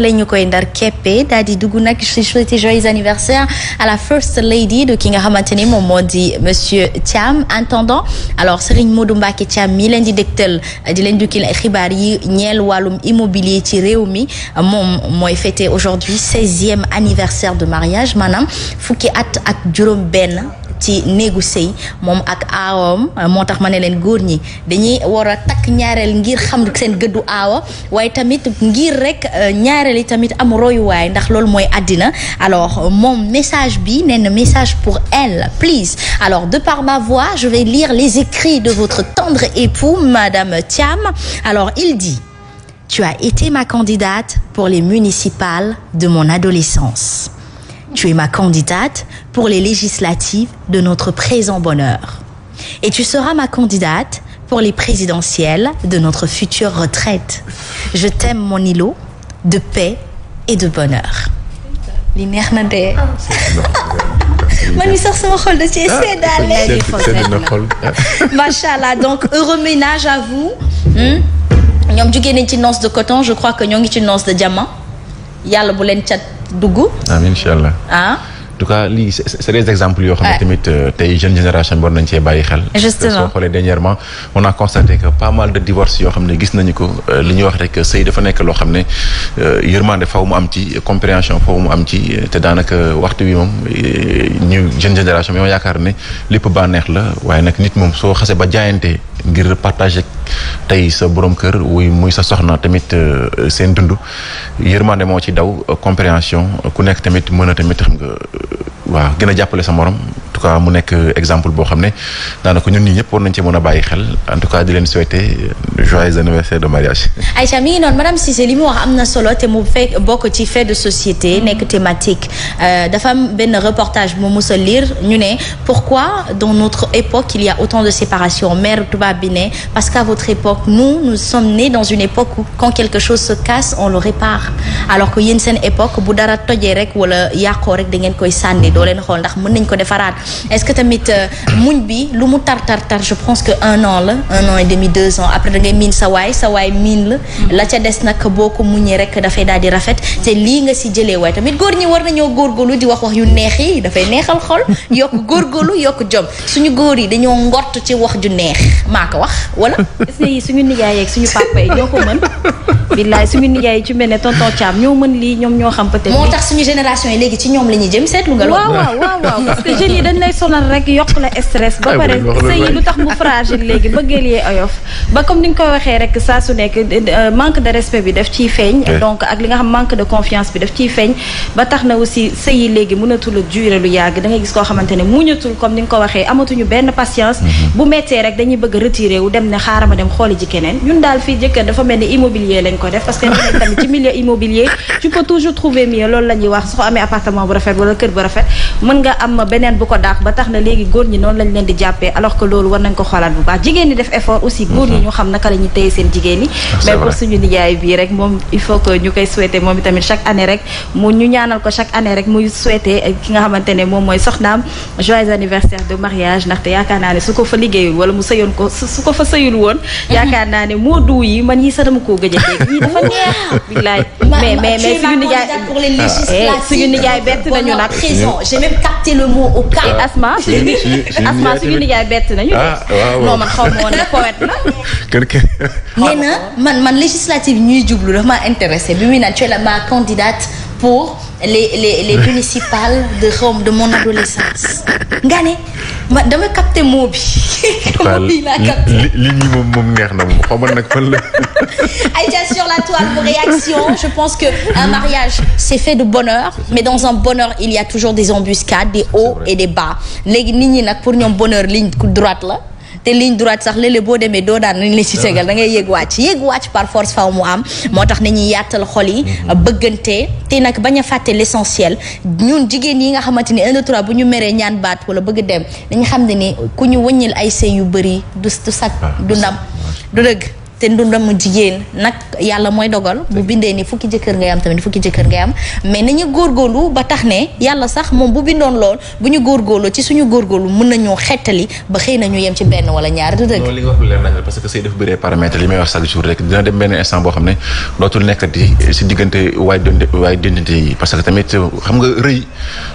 la ñu koy ndar keppe daal di dugg nag souhaiter joyeux anniversaire à la first lady de ki nga xamante ni moom moo di monsieur Thiam intendant alors Serigne Modou Mbacké Thiam mi leen di dégtal di leen jukkil ay xibaar yi ñeel wàllum immobilier ci réew mi moom mooy fêter aujourd'hui 16e anniversaire de mariage maanaam fukki at ak juróom benn ci néegu sëy moom ak aawam moo tax ma ne leen góor ñi dañuy war a takk ñaareel ngir xam seen gëddu aawa waaye tamit ngir rek ñaareel yi tamit am royuwaay ndax loolu mooy àddina alors moom message bi nee na message pour elle please alors de par ma voix je vais lire les écrits de votre tendre époux madame Thiam alors il dit: tu as été ma candidate pour les municipales de mon adolescence. Tu es ma candidate pour les législatives de notre présent bonheur. Et tu seras ma candidate pour les présidentielles de notre future retraite. Je t'aime mon îlot de paix et de bonheur. li neex na de. man mi sax sama xol da cee seddaale. macha allah donc heureux ménage à vous. ñoom jugee nañ ci noces de coton je crois que ñoo ngi ci noces de diamant yàlla bu leen cat dugg. amiin incha allah. en tout cas lii c'est des exemples yoo xam ne tamit tey jeune génération bi war nañ cee bàyyi xel. justement soo xoolee dernièrement on a constaté que pas mal de divorces yoo xam ne gis nañu ko li ñuy wax rek sëy dafa nekk loo xam ne yërmande faw mu am ci compréhension faw mu am ci te daanaka waxtu bi moom ñu jeune génération bi ma yaakaar ne lépp bànneex la waaye nag nit moom soo xasee ba jaayante ngir partager tey sa borom kër muy sa soxna tamit seen dund yërmande moo ci daw compréhension ku nekk tamit mën a tamit xam nga waaw gën a jàppale sa morom en tout cas mu nekk exemple boo xam ne daanaka ñun ñii ñëpp war nañ ci mën a bàyyi xel en tout cas di leen souhaiter joyeux anniversaire de mariage. Aïcha mi ngi noonu madame Cissé li mu wax am na solo te mu fekk bokk ci fait de société nekk thématique dafa am benn reportage bu ma mës a lire ñu ne pourquoi dans notre époque il y a autant de séparation mère tubaab bi ne parce qu'à votre époque nous sommes nés dans une époque où quand quelque chose se casse on le répare alors que yéen seen époque bu dara tojee rek wala yàqoo rek da ngeen koy sànni doo leen xool ndax mën nañ ko defaraat est-ce que tamit muñ bi lu mu tar je pense que 1 an la 1 an et demi 2 ans après da ngay miin sa waay miin la ca des nag boo ko muñee rek dafay daal di rafet te lii nga si jëlee waaye tamit góor ñi war nañoo góorgóorlu di wax yu neex yi dafay neexal xol yokk góorgóorlu yokk jom suñu góor yi dañoo ngort ci wax ju neex maa ko wax wala. est-ce que suñu nijaay yeeg suñu papa yi ñoo ko mën billaay suñu nijaay yi ci mel ne tonton Thiam ñoo mën lii ñoom ñoo xam peut-être. moo tax suñu génération yi léegi ci ñoom la ñuy jëm seetlu nga loolu. waaw parce que jeunes yi dañ lay sonal rek yokk la stress. ba pare sëy yi lu tax mu fragile léegi bëggeel yee oyof. ba comme ni nga ko waxee rek saa su nekk manque de respect bi daf ciy feeñ. donc ak li nga xam manque de confiance bi daf ciy feeñ. ba tax na aussi sëy yi léegi mënatul a durer lu yàgg da ngay gis koo xamante ne muñatul comme ni nga ko waxee amatuñu benn patience. bu méttee rek dañuy bëgg retiré wu dem ne xaaral ma dem xooli ji keneen ñun daal fii jëkkër dafa mel ni immobilier lañ ko def parce que tamit ci milieu immobilier tu peux toujours trouver mieux loolu la ñuy wax soo amee appartement bu rafet wala kër bu rafet mën nga am beneen bu ko daax ba tax na léegi góor ñi noonu lañ leen di jàppee alors que loolu war nañ ko xoolaat bu baax jigéen ñi def effort aussi góor ñi ñu xam naka la ñuy téye seen jigéen ñi mais pour suñu nijaay bii rek moom il faut que ñu koy souhaiter moom itamit chaque année rek mu ñu ñaanal ko chaque année rek muy souhaiter ki nga xamante ne moom mooy soxnaam joyeux anniversaire de mariage ndaxte yaakaar naa ne su ko fa liggéeyul wala mu sëyoon ko su ko fa sëyul woon yaakaar naa ne moo duu yi man yi sax dama koo gëj a dégg yi dafa neex billaay mais suñu nijaay bett nañu nag j'ai même capté le mot au cas asma suñu nijaay bett nañu non man xaw ma woon ne poète la nee na man législative ñuy jublu dafa ma intéressé bi muy naan tu es ma candidate pour les municipales de mon adolescence nga ne ma dama capté mot bi. li ñi moom neex na moom xaw ma nag fan la. Aïcha sur la toile pour réaction je pense que un mariage c'est fait de bonheur mais dans un bonheur il y a toujours des embuscades des hauts et des bas léegi nit ñi nag pour ñoom bonheur ligne droite la. te ligne droite sax léeg-léeg boo demee doo daan nañ la ci tegal da ngay yéeg wàcc par force faw mu am moo tax nañuy yaatal xol yi bëggante te nag bañ a fàtte l'essentiel ñun jigéen yi nga xamante ni 1 2 3 bu ñu meree ñaan baat wala bëgg dem dañu xam ne ni ku ñu wëññil ay sëy yu bëri du sag du ndam du dëgg te ndundamu jigéen nag yàlla mooy dogal bu bindee ni fukki jëkkër ngay am tamit fukki jëkkër ngay am mais nañu góorgóorlu ba tax ne yàlla sax moom bu bindoon lool bu ñu góorgóorlu ci suñu góorgóorlu mën nañoo xettali ba xëy na ñu yem ci benn wala ñaar du dëgg. non li nga wax lu leer nañ parce que sëy dafa bëree paramètres li may wax chaque jour rek dina dem benn instant boo xam ne dootul nekk di si diggante waay dendante yi parce que tamit xam nga rëy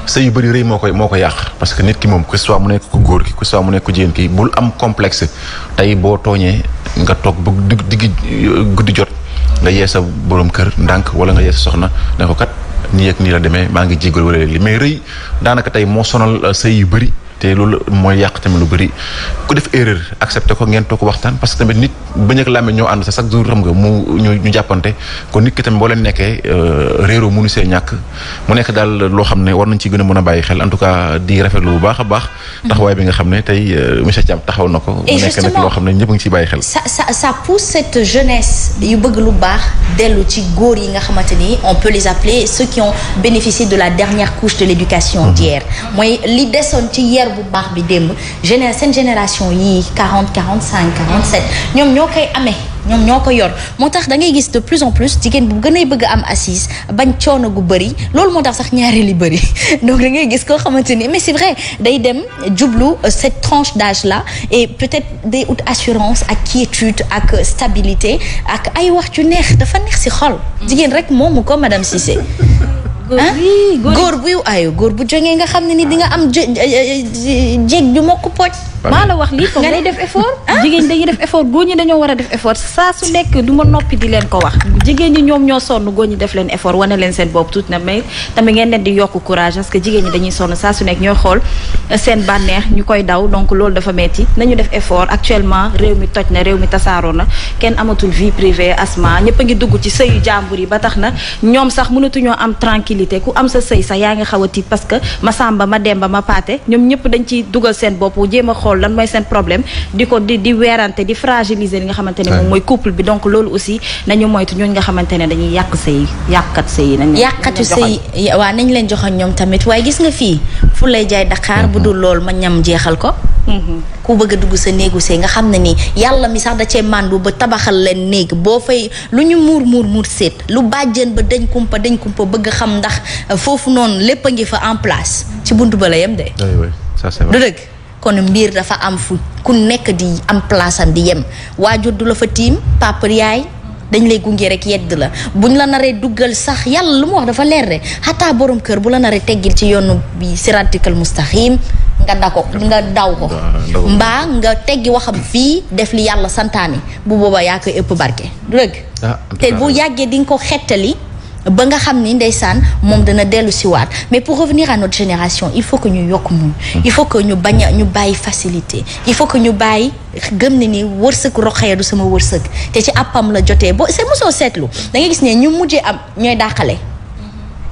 sëy yu bëri rëy moo ko yàq parce que nit ki moom que soit mu nekk ku góor ki que soit mu nekk ku jigéen ki bul am complexe tey boo tooñee nga toog ba digg guddi jot nga yee sa borom kër ndànk wala nga yee sa soxna ne ko kat nii ak nii la demee maa ngi jégal wala li mais rëy daanaka tey moo sonal sëy yu bëri te loolu mooy yàq tamit lu bëri ku def erreur accepté ko ngeen toog waxtaan parce que tamit nit bañ ak làmmiñ ñoo ànd sa chaque jour xam nga ñu jàppante kon nit ki tamit boo leen nekkee réeroo mënu see ñàkk mu nekk daal loo xam ne war nañ ci gën a mën a bàyyi xel en tout cas di rafetlu bu baax a baax taxawaay bi nga xam ne tey monsieur Thiam taxaw na ko mu nekk nag loo xam ne ñëpp a ngi ciy bàyyi xel ça pousse cette jeunesse yu bëgg lu baax dellu ci góor yi nga xamante ni on peut les appeler ceux qui ont bénéficié de la dernière couche de l'éducation d'hier mooy li desoon ci hier bu baax bi démb seen génération yii 40 45 47 ñoom ñoo koy amee ñoom ñoo ko yor moo tax da ngay gis de plus en plus jigéen bu gën a bëgg a am assise bañ coono gu bëri loolu moo tax sax ñaari li bëri donc da ngay gis koo xamante ni mais c'est vrai day dem jublu cette tranche d'âge là et peut-être day ut assurance ak quiétude ak stabilité ak ay wax ju neex dafa neex ci xol jigéen rek moomu ko madame Cissé góor bu jógee nga xam ne ni di nga am jéeg ju mokk pooj maa la wax lii nga day def effort jigéen dañuy def effort góor ñi dañoo war a def effort saa su nekk du ma noppi di leen ko wax jigéen ñi ñoom ñoo sonn góor ñi def leen effort wane leen seen bopp tuuti na mais tamit ngeen leen di yokk courage parce que jigéen ñi dañuy sonn saa su nekk ñooy xool seen bànneex ñu koy daw donc loolu dafa metti nañu def effort actuellement réew mi toj na réew mi tasaaroo na kenn amatul vie privée asma ñëpp a ngi dugg ci sëyu jàmbur yi ba tax na ñoom sax mënatuñoo am tranquillité ku am sa sëy sax yaa ngi xaw a tiit parce que ma samba ma demba ma paate ñoom ñëpp dañ ciy dugal seen bopp jéem a xool lan mooy seen problème di weerante di fragiliser li nga xamante ne moom mooy couple bi donc loolu aussi nañu moytu ñooñu nga xamante ne dañuy yàq sëy yàqkat sëy yàqatu sëy waaw nañ leen joxoon ñoom tamit waaye gis nga fii fu lay jaay Dakar bu dul loolu ma ñam jeexal ko ku bëgg a dugg sa néegu sëy nga xam ne ni yàlla mi sax da cee màndu ba tabaxal leen néeg boo fay lu ñu muur seet lu bàjjen ba dañ kumpa bëgg xam ndax foofu noonu lépp a ngi fa en place ci buntu ba la yem de du dëgg kon mbir dafa am fu ku nekk di am place am di yem waajur du la fa tiim papa yaay dañ lay gunge rek yedd la buñ la naree duggal sax yàlla lu mu wax dafa leer de xataa borom kër bu la naree teggil ci yoonu bi siratikal mustaqim nga daw ko mbaa nga teggi waxam fii def li yàlla santaane bu boobaa yaa koy ëpp barke du dëgg te bu yàggee di nga ko xettali ba nga xam ni ndeysaan moom dana dellu si waat mais pour revenir à notre génération il faut que ñu yokk muñ il faut que ñu bàyyi facilité il faut que ñu bàyyi gëm ne ni wërsëg roxaya du sama wërsëg te ci àppam la jotee boo c'est mosoo seetlu da ngay gis ne ñu mujjee am ñooy dàqale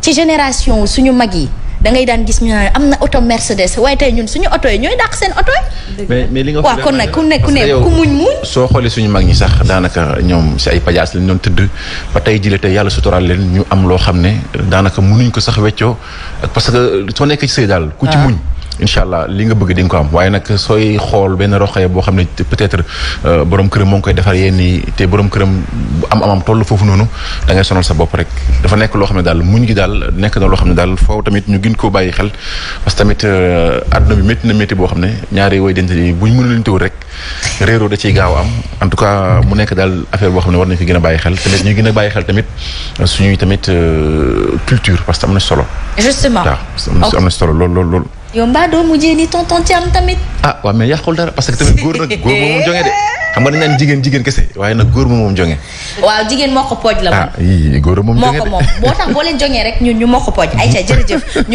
ci génération suñu mag yi da ngay daan gis ñu naan am na oto Mercedes waaye tey ñun suñu oto yi ñooy dàq seen oto yi. mais li nga waaw kon nag ku muñ. soo xoolee suñu mag ñi sax daanaka ñoom si ay pajaas lañ doon tëdd ba tey jii tey yàlla sutural leen ñu am loo xam ne daanaka mënuñ ko sax weccoo parce que soo nekkee ci sëy daal. ku ci muñ. incha allah li nga bëgg di nga ko am waaye nag sooy xool benn roxee boo xam ne peut-être borom këram moo ngi koy defar yenn yi te borom këram am toll foofu noonu da ngay sonal sa bopp rek dafa nekk loo xam ne daal muñ gi daal nekk na loo xam ne daal foofu tamit ñu gën koo bàyyi xel parce que tamit àdduna bi métti na métti boo xam ne ñaari way dent yi buñ mënu leen tëw rek réeroo da ciy gaaw am en tout cas mu nekk daal affaire boo xam ne war nañ fi gën a bàyyi xel tamit ñu gën a bàyyi xel tamit suñuy tamit culture parce que am na solo. justement waaw am na solo lool. yow mbaa doo mujjee ni tonton Thiam tamit. ah waaw mais yàqul dara parce que tamit góor moom jonge de xam nga dañ naan jigéen kese waaye nag góor moom jonge. waaw jigéen moo ko pooj la moom. ah yii góor moom jonge de moo ko moom boo tax boo leen jongee rek ñun ñu moo ko pooj ayca jërëjëf.